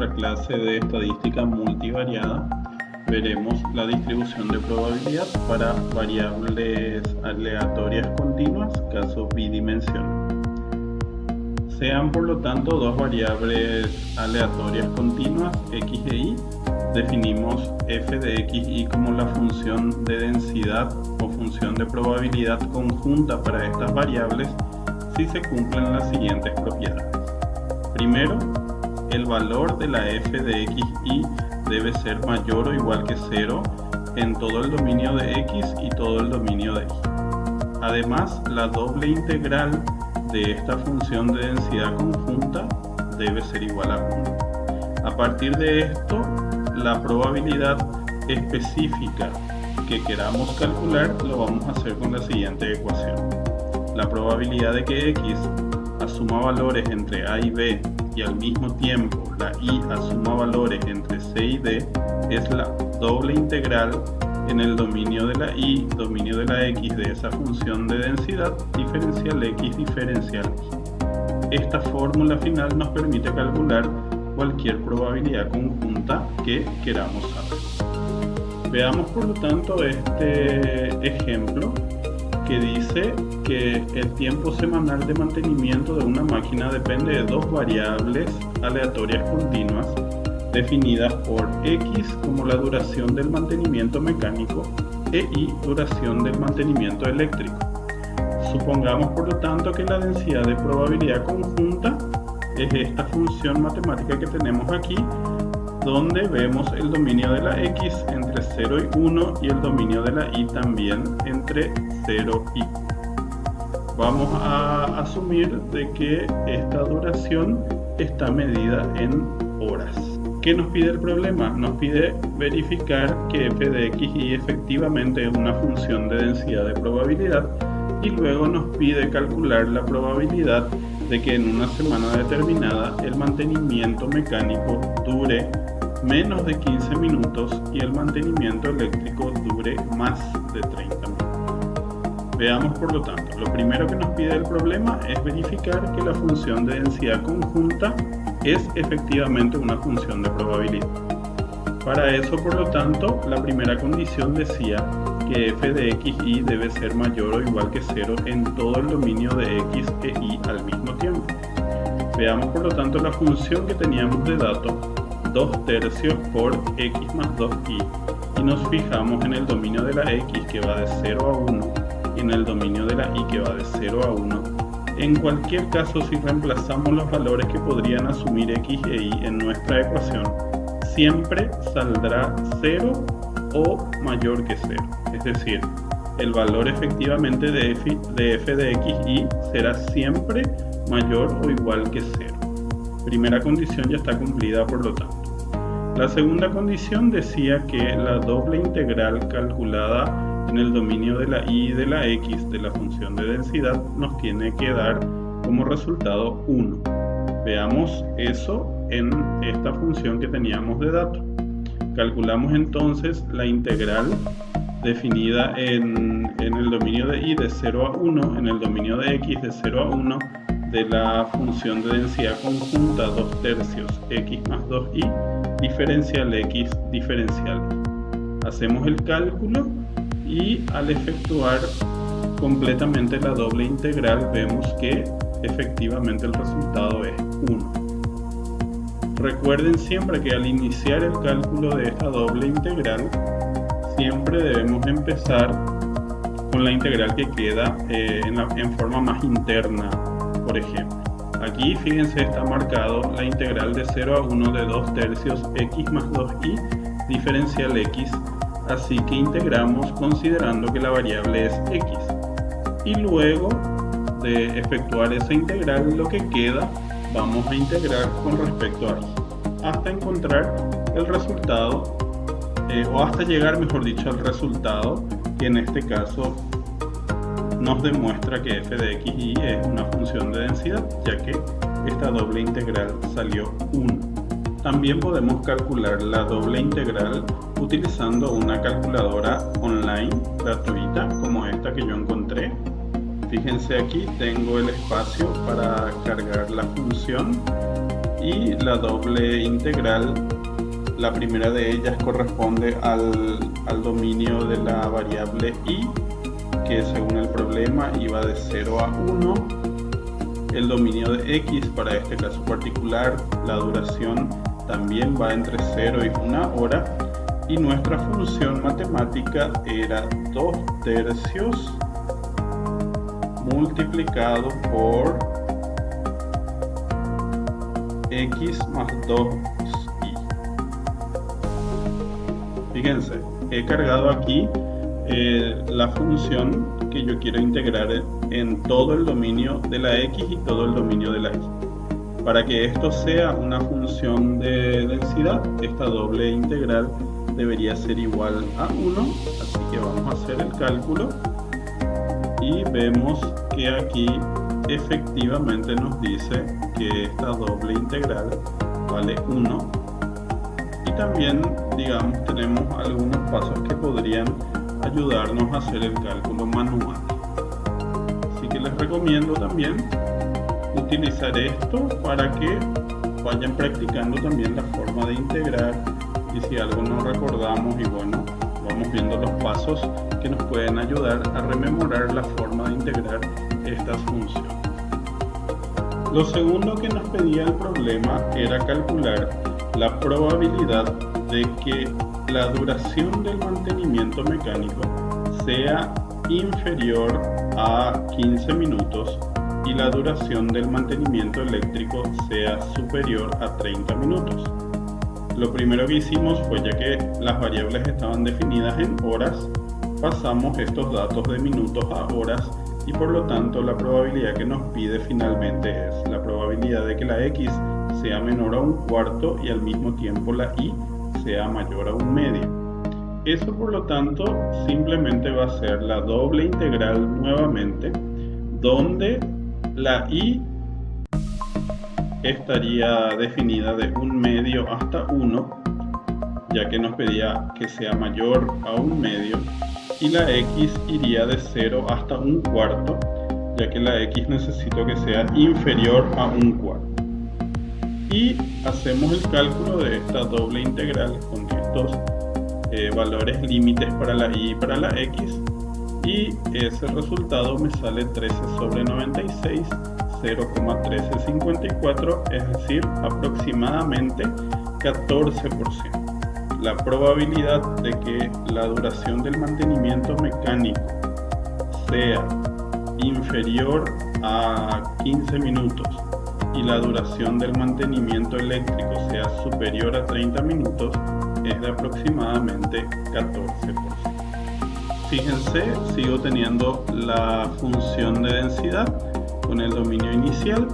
nuestra clase de estadística multivariada veremos la distribución de probabilidad para variables aleatorias continuas, caso bidimensional. Sean por lo tanto dos variables aleatorias continuas, x e y. Definimos f de x y como la función de densidad o función de probabilidad conjunta para estas variables si se cumplen las siguientes propiedades. Primero, el valor de la f de x y debe ser mayor o igual que 0 en todo el dominio de x y todo el dominio de y. Además, la doble integral de esta función de densidad conjunta debe ser igual a 1. A partir de esto, la probabilidad específica que queramos calcular lo vamos a hacer con la siguiente ecuación. La probabilidad de que x asuma valores entre a y b y al mismo tiempo la y asuma valores entre c y d es la doble integral en el dominio de la y, dominio de la x de esa función de densidad diferencial x diferencial y. Esta fórmula final nos permite calcular cualquier probabilidad conjunta que queramos saber. Veamos por lo tanto este ejemplo que dice que el tiempo semanal de mantenimiento de una máquina depende de dos variables aleatorias continuas definidas por x como la duración del mantenimiento mecánico e y duración del mantenimiento eléctrico. Supongamos por lo tanto que la densidad de probabilidad conjunta es esta función matemática que tenemos aquí, donde vemos el dominio de la x entre 0 y 1 y el dominio de la y también entre 0 y 1. Vamos a asumir de que esta duración está medida en horas. ¿Qué nos pide el problema? Nos pide verificar que f de x y efectivamente es una función de densidad de probabilidad y luego nos pide calcular la probabilidad de que en una semana determinada el mantenimiento mecánico dure menos de 15 minutos y el mantenimiento eléctrico dure más de 30 minutos. Veamos por lo tanto, lo primero que nos pide el problema es verificar que la función de densidad conjunta es efectivamente una función de probabilidad. Para eso, por lo tanto, la primera condición decía que f de x y debe ser mayor o igual que 0 en todo el dominio de x e y al mismo tiempo. Veamos por lo tanto la función que teníamos de dato 2/3 por x más 2y y nos fijamos en el dominio de la x que va de 0 a 1 y en el dominio de la y que va de 0 a 1. En cualquier caso, si reemplazamos los valores que podrían asumir x e y en nuestra ecuación, siempre saldrá 0 o mayor que 0. Es decir, el valor efectivamente de f de x y será siempre mayor o igual que 0. Primera condición ya está cumplida por lo tanto. La segunda condición decía que la doble integral calculada en el dominio de la y y de la x de la función de densidad nos tiene que dar como resultado 1. Veamos eso en esta función que teníamos de dato. Calculamos entonces la integral definida en el dominio de y de 0 a 1, en el dominio de x de 0 a 1, de la función de densidad conjunta 2/3 x más 2y diferencial x diferencial y. Hacemos el cálculo y al efectuar completamente la doble integral vemos que efectivamente el resultado es 1. Recuerden siempre que al iniciar el cálculo de esta doble integral siempre debemos empezar con la integral que queda en forma más interna. Por ejemplo, aquí fíjense está marcado la integral de 0 a 1 de 2/3 x más 2y diferencial x, así que integramos considerando que la variable es x. Y luego de efectuar esa integral, lo que queda vamos a integrar con respecto a y hasta encontrar el resultado o hasta llegar, mejor dicho, al resultado que en este caso nos demuestra que f de x y es una función de densidad, ya que esta doble integral salió 1. También podemos calcular la doble integral utilizando una calculadora online gratuita como esta que yo encontré. Fíjense aquí tengo el espacio para cargar la función y la doble integral, la primera de ellas corresponde al dominio de la variable y, que según el problema iba de 0 a 1. El dominio de x, para este caso particular, la duración también va entre 0 y 1 hora, y nuestra función matemática era 2/3 multiplicado por x más 2i. Fíjense, he cargado aquí la función que yo quiero integrar en todo el dominio de la x y todo el dominio de la y. Para que esto sea una función de densidad, esta doble integral debería ser igual a 1, así que vamos a hacer el cálculo y vemos que aquí efectivamente nos dice que esta doble integral vale 1, y también, digamos, tenemos algunos pasos que podrían ayudarnos a hacer el cálculo manual. Así que les recomiendo también utilizar esto para que vayan practicando también la forma de integrar, y si algo no recordamos, y bueno, vamos viendo los pasos que nos pueden ayudar a rememorar la forma de integrar estas funciones. Lo segundo que nos pedía el problema era calcular la probabilidad de que la duración del mantenimiento mecánico sea inferior a 15 minutos y la duración del mantenimiento eléctrico sea superior a 30 minutos. Lo primero que hicimos fue, ya que las variables estaban definidas en horas, pasamos estos datos de minutos a horas, y por lo tanto la probabilidad que nos pide finalmente es la probabilidad de que la x sea menor a 1/4 y al mismo tiempo la y sea mayor a 1/2. Eso, por lo tanto, simplemente va a ser la doble integral nuevamente, donde la y estaría definida de 1/2 hasta 1, ya que nos pedía que sea mayor a 1/2, y la x iría de 0 hasta 1/4, ya que la x necesito que sea inferior a 1/4. Y hacemos el cálculo de esta doble integral con estos valores límites para la y y para la x, y ese resultado me sale 13/96, 0,1354, es decir, aproximadamente 14%. La probabilidad de que la duración del mantenimiento mecánico sea inferior a 15 minutos y la duración del mantenimiento eléctrico sea superior a 30 minutos es de aproximadamente 14%. Fíjense, sigo teniendo la función de densidad con el dominio inicial.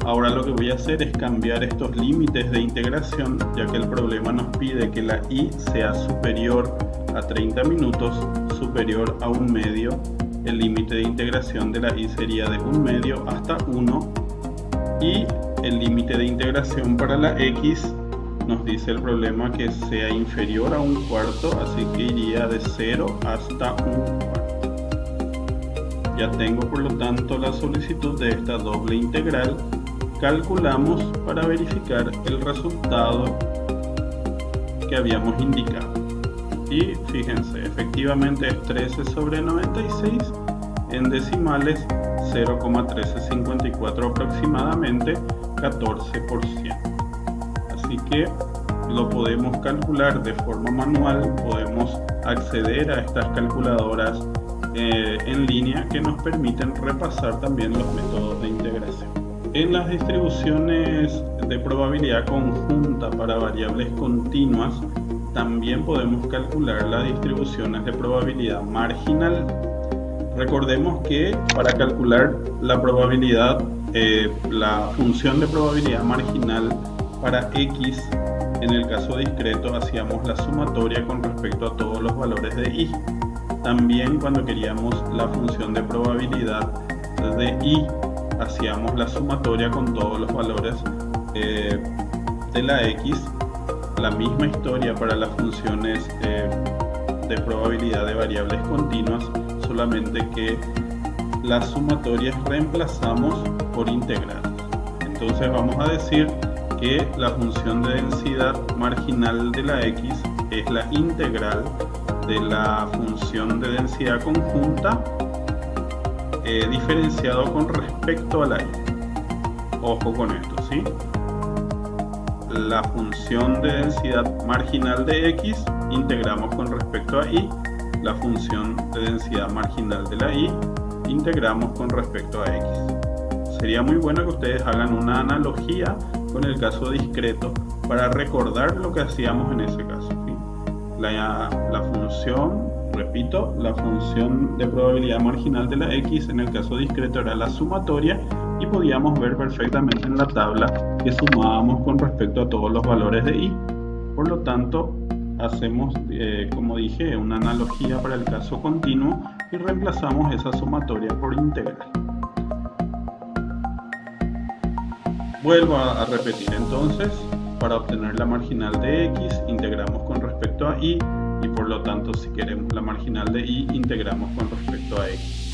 Ahora lo que voy a hacer es cambiar estos límites de integración, ya que el problema nos pide que la y sea superior a 30 minutos, superior a 1/2. El límite de integración de la y sería de 1/2 hasta 1, y el límite de integración para la x nos dice el problema que sea inferior a 1/4, así que iría de 0 hasta 1/4. Ya tengo, por lo tanto, la solicitud de esta doble integral. Calculamos para verificar el resultado que habíamos indicado. Y fíjense, efectivamente es 13/96, en decimales 0,1354, aproximadamente 14%. Así que lo podemos calcular de forma manual, podemos acceder a estas calculadoras en línea que nos permiten repasar también los métodos de integración. En las distribuciones de probabilidad conjunta para variables continuas, también podemos calcular las distribuciones de probabilidad marginal. Recordemos que para calcular la probabilidad, la función de probabilidad marginal para x, en el caso discreto hacíamos la sumatoria con respecto a todos los valores de y. También cuando queríamos la función de probabilidad de y, hacíamos la sumatoria con todos los valores de la x. La misma historia para las funciones de probabilidad de variables continuas, solamente que las sumatorias reemplazamos por integral. Entonces vamos a decir que la función de densidad marginal de la x es la integral de la función de densidad conjunta diferenciado con respecto a la y. Ojo con esto, ¿sí? La función de densidad marginal de x integramos con respecto a y, la función de densidad marginal de la y integramos con respecto a x. Sería muy bueno que ustedes hagan una analogía con el caso discreto para recordar lo que hacíamos en ese caso, ¿sí? La función, repito, la función de probabilidad marginal de la x en el caso discreto era la sumatoria y podíamos ver perfectamente en la tabla que sumábamos con respecto a todos los valores de y. Por lo tanto, hacemos, como dije, una analogía para el caso continuo y reemplazamos esa sumatoria por integral. Vuelvo a repetir entonces, para obtener la marginal de x integramos con respecto a y por lo tanto si queremos la marginal de y integramos con respecto a x.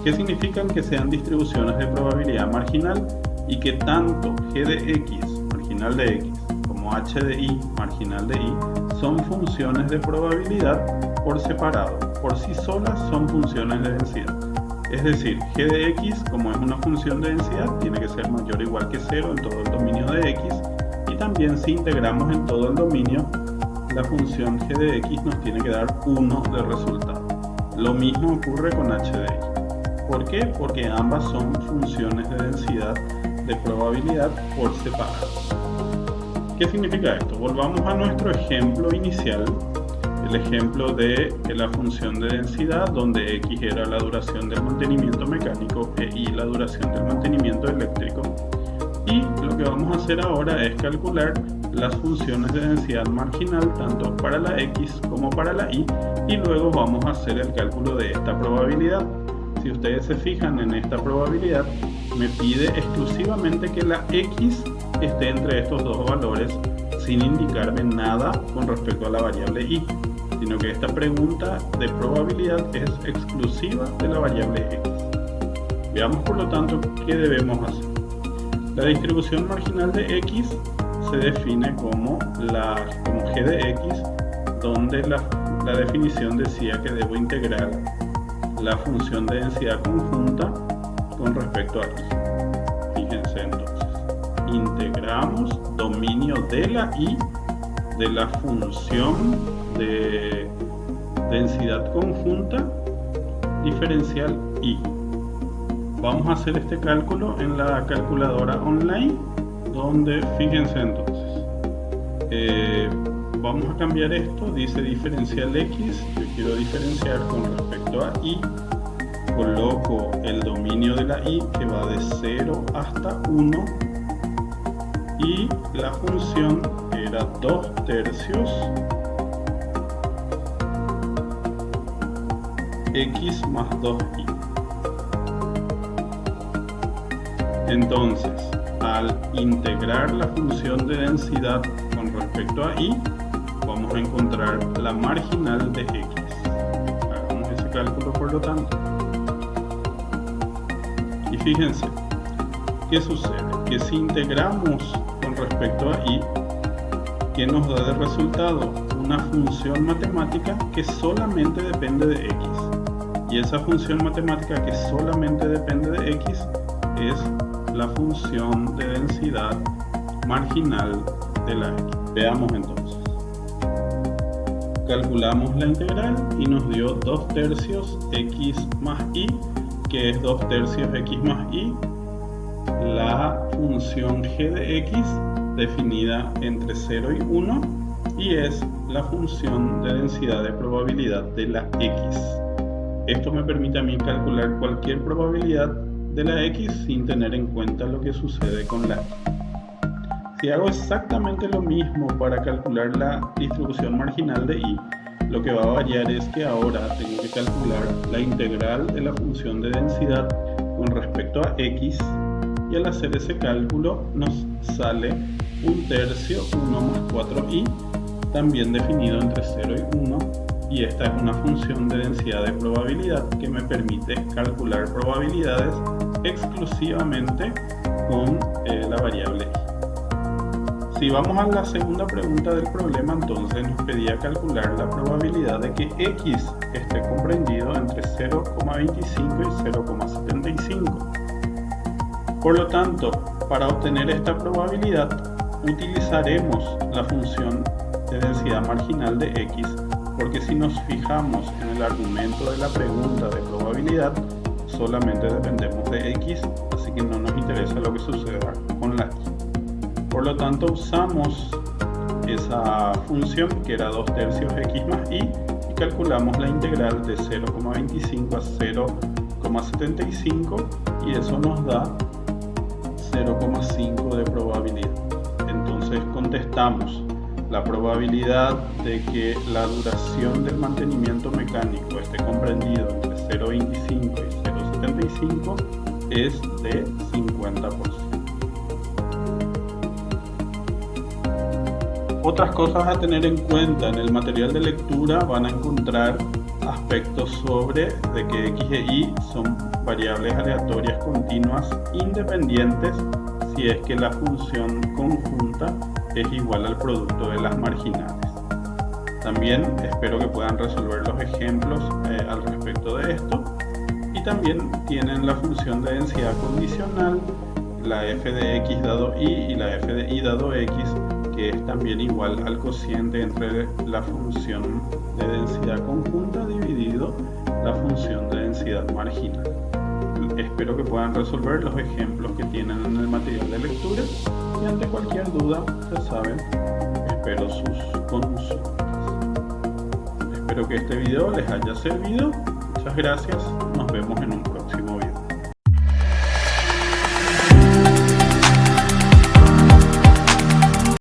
¿Qué significan? Que sean distribuciones de probabilidad marginal y que tanto g de x, marginal de x, como h de y, marginal de y, son funciones de probabilidad por separado. Por sí solas son funciones de densidad. Es decir, g de x, como es una función de densidad, tiene que ser mayor o igual que 0 en todo el dominio de x. Y también si integramos en todo el dominio, la función g de x nos tiene que dar 1 de resultado. Lo mismo ocurre con h de y. ¿Por qué? Porque ambas son funciones de densidad de probabilidad por separado. ¿Qué significa esto? Volvamos a nuestro ejemplo inicial, el ejemplo de la función de densidad, donde x era la duración del mantenimiento mecánico e y la duración del mantenimiento eléctrico. Y lo que vamos a hacer ahora es calcular las funciones de densidad marginal tanto para la x como para la y luego vamos a hacer el cálculo de esta probabilidad. Si ustedes se fijan en esta probabilidad, me pide exclusivamente que la x esté entre estos dos valores sin indicarme nada con respecto a la variable y, sino que esta pregunta de probabilidad es exclusiva de la variable x. Veamos por lo tanto qué debemos hacer. La distribución marginal de x se define como g de x, donde la definición decía que debo integrar la función de densidad conjunta con respecto a y. Fíjense entonces, integramos dominio de la y de la función de densidad conjunta diferencial y. Vamos a hacer este cálculo en la calculadora online, donde fíjense entonces, vamos a cambiar esto, dice diferencial x, yo quiero diferenciar con respecto a y, coloco el dominio de la y que va de 0 hasta 1 y la función era 2/3 x más 2y. Entonces, al integrar la función de densidad con respecto a y, vamos a encontrar la marginal de x. Hagamos ese cálculo por lo tanto. Y fíjense, ¿qué sucede? Que si integramos con respecto a y, ¿qué nos da de resultado? Una función matemática que solamente depende de x. Y esa función matemática que solamente depende de x es la función de densidad marginal de la x. Veamos entonces. Calculamos la integral y nos dio 2/3 x más y, que es 2/3 x más y, la función g de x definida entre 0 y 1 y es la función de densidad de probabilidad de la x. Esto me permite a mí calcular cualquier probabilidad de la x sin tener en cuenta lo que sucede con la y. Si hago exactamente lo mismo para calcular la distribución marginal de y, lo que va a variar es que ahora tengo que calcular la integral de la función de densidad con respecto a x y al hacer ese cálculo nos sale 1/3 1 más 4y, también definido entre 0 y 1, y esta es una función de densidad de probabilidad que me permite calcular probabilidades exclusivamente con la variable y. Si vamos a la segunda pregunta del problema, entonces nos pedía calcular la probabilidad de que x esté comprendido entre 0,25 y 0,75. Por lo tanto, para obtener esta probabilidad, utilizaremos la función de densidad marginal de x, porque si nos fijamos en el argumento de la pregunta de probabilidad, solamente dependemos de x, así que no nos interesa lo que suceda con la y. Por lo tanto, usamos esa función que era 2/3 x más y calculamos la integral de 0,25 a 0,75 y eso nos da 0,5 de probabilidad. Entonces contestamos la probabilidad de que la duración del mantenimiento mecánico esté comprendido entre 0,25 y 0,75 es de 50%. Otras cosas a tener en cuenta: en el material de lectura van a encontrar aspectos sobre de que x e y son variables aleatorias continuas independientes si es que la función conjunta es igual al producto de las marginales. También espero que puedan resolver los ejemplos al respecto de esto. Y también tienen la función de densidad condicional, la f de x dado y la f de y dado x, que es también igual al cociente entre la función de densidad conjunta dividido la función de densidad marginal. Espero que puedan resolver los ejemplos que tienen en el material de lectura y ante cualquier duda, ya saben, espero sus consultas. Espero que este video les haya servido. Muchas gracias. Nos vemos en un próximo.